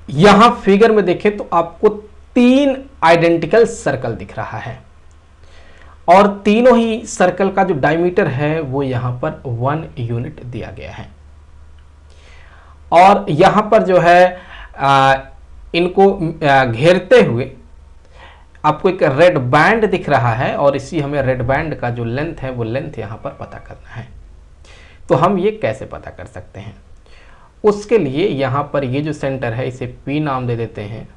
यहां फिगर में देखें तो आपको 3 आइडेंटिकल सर्कल दिख रहा है और तीनों ही सर्कल का जो डायमीटर है वो यहां पर 1 यूनिट दिया गया है। और यहां पर जो है इनको घेरते हुए आपको एक रेड बैंड दिख रहा है और इसी हमें रेड बैंड का जो लेंथ है वो लेंथ यहां पर पता करना है। तो हम ये कैसे पता कर सकते हैं? उसके लिए यहां पर ये जो सेंटर है इसे P नाम दे देते हैं,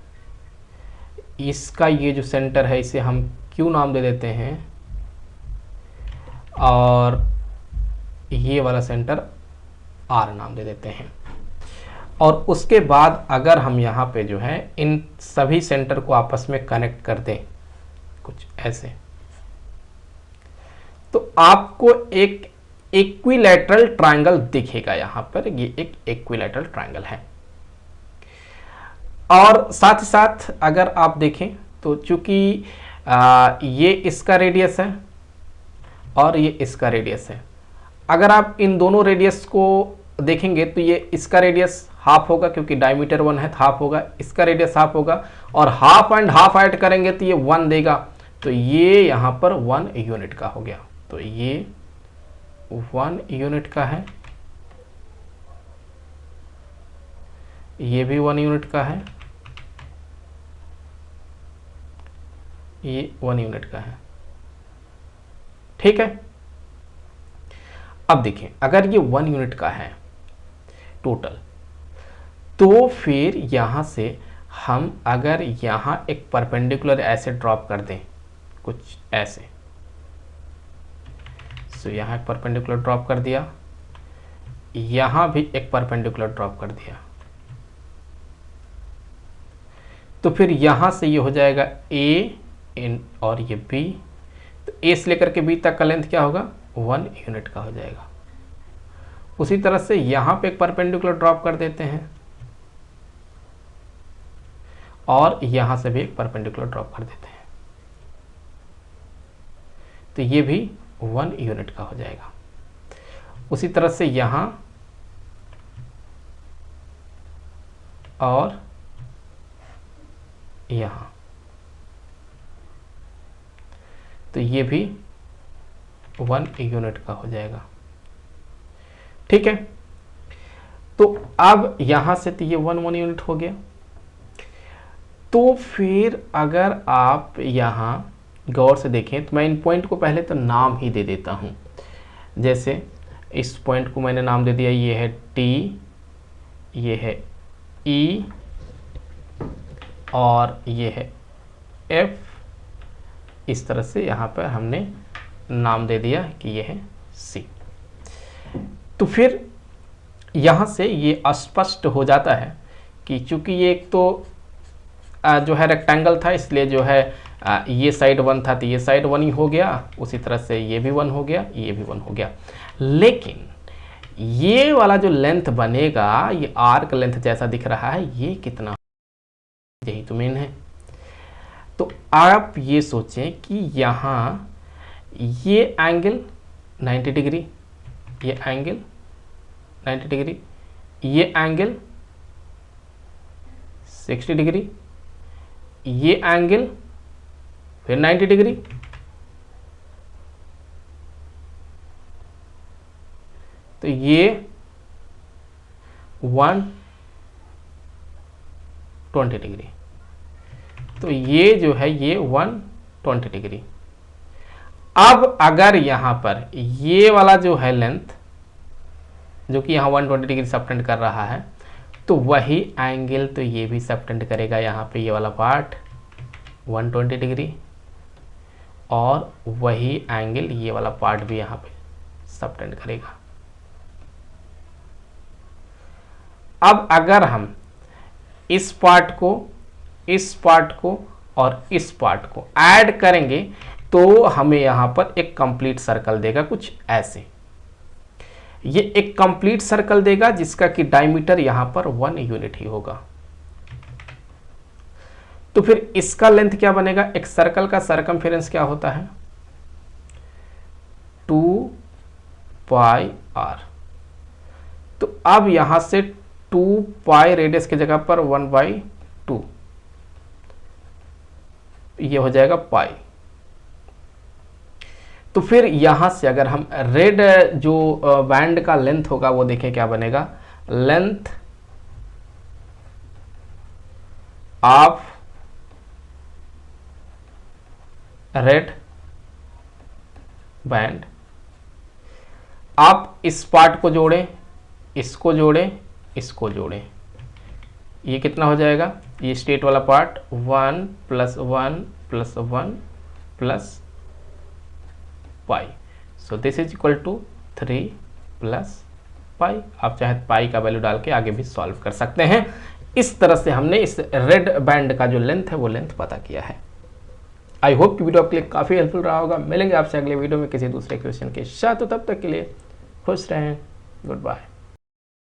इसका ये जो सेंटर है इसे हम Q नाम दे देते हैं और ये वाला सेंटर R नाम दे देते हैं। और उसके बाद अगर हम यहाँ पे जो है इन सभी सेंटर को आपस में कनेक्ट कर दें कुछ ऐसे, तो आपको एक इक्विलैटरल ट्रायंगल दिखेगा। यहां पर ये एक इक्विलैटरल ट्रायंगल है। और साथ ही साथ अगर आप देखें तो चूंकि ये इसका रेडियस है और ये इसका रेडियस है, अगर आप इन दोनों रेडियस को देखेंगे तो ये इसका रेडियस हाफ होगा क्योंकि डायमीटर 1 है, हाफ होगा, इसका रेडियस हाफ होगा और हाफ एंड हाफ ऐड करेंगे तो ये 1 देगा। तो ये यहां पर 1 यूनिट का हो गया। तो ये 1 यूनिट का है, ये भी 1 यूनिट का है, ये 1 यूनिट का है। ठीक है। अब देखिए अगर ये 1 यूनिट का है टोटल, तो फिर यहां से हम अगर यहां एक परपेंडिकुलर ऐसे ड्रॉप कर दें कुछ ऐसे, तो यहां एक परपेंडिकुलर ड्रॉप कर दिया, यहां भी एक परपेंडिकुलर ड्रॉप कर दिया, तो फिर यहां से ये हो जाएगा ए और ये बी। तो ए से लेकर के बी तक का लेंथ क्या होगा? 1 यूनिट का हो जाएगा। उसी तरह से यहां पे एक परपेंडिकुलर ड्रॉप कर देते हैं और यहां से भी एक परपेंडिकुलर ड्रॉप कर देते हैं, तो ये भी 1 यूनिट का हो जाएगा। उसी तरह से यहां और यहां, तो ये भी 1 यूनिट का हो जाएगा। ठीक है। तो अब यहां से तो ये 1 यूनिट हो गया। तो फिर अगर आप यहां गौर से देखें तो मैं इन पॉइंट को पहले तो नाम ही दे देता हूं। जैसे इस पॉइंट को मैंने नाम दे दिया, ये है टी, ये है ई और ये है एफ। इस तरह से यहाँ पर हमने नाम दे दिया कि ये है सी। तो फिर यहाँ से ये स्पष्ट हो जाता है कि चूंकि ये एक तो जो है रेक्टेंगल था, इसलिए जो है ये साइड 1 था तो ये साइड 1 ही हो गया। उसी तरह से ये भी 1 हो गया, ये भी 1 हो गया। लेकिन ये वाला जो लेंथ बनेगा, ये आर्क लेंथ जैसा दिख रहा है, ये कितना, यही तो मेन है। तो आप ये सोचें कि यहाँ ये एंगल 90 डिग्री, ये एंगल 90 डिग्री, ये एंगल 60 डिग्री, ये एंगल फिर 90 डिग्री। तो ये 120 डिग्री, तो ये जो है ये 120 डिग्री। अब अगर यहां पर ये वाला जो है लेंथ जो कि यहां 120 डिग्री सबटेंड कर रहा है, तो वही एंगल तो ये भी सबटेंड करेगा। यहाँ पे ये वाला पार्ट 120 डिग्री और वही एंगल ये वाला पार्ट भी यहाँ पे सबटेंड करेगा। अब अगर हम इस पार्ट को, इस पार्ट को और इस पार्ट को ऐड करेंगे तो हमें यहां पर एक कंप्लीट सर्कल देगा कुछ ऐसे। ये एक कंप्लीट सर्कल देगा जिसका कि डायमीटर यहां पर 1 यूनिट ही होगा। तो फिर इसका लेंथ क्या बनेगा? एक सर्कल का सरकमफेरेंस क्या होता है? 2 पाई r। तो अब यहां से 2 पाई रेडियस की जगह पर 1/2, ये हो जाएगा पाई। तो फिर यहां से अगर हम रेड जो बैंड का लेंथ होगा वो देखें क्या बनेगा, लेंथ ऑफ रेड बैंड, आप इस पार्ट को जोड़ें, इसको जोड़ें, इसको जोड़ें, ये कितना हो जाएगा, ये स्टेट वाला part 1 + 1 + 1 + pi, so this is equal to 3 + pi. आप चाहे पाई का वैल्यू डाल के आगे भी सॉल्व कर सकते हैं। इस तरह से हमने इस रेड बैंड का जो लेंथ है वो लेंथ पता किया है। आई होप कि वीडियो आपके लिए काफ़ी हेल्पफुल रहा होगा। मिलेंगे आपसे अगले वीडियो में किसी दूसरे क्वेश्चन के साथ, तो तब तक के लिए खुश रहें, गुड बाय।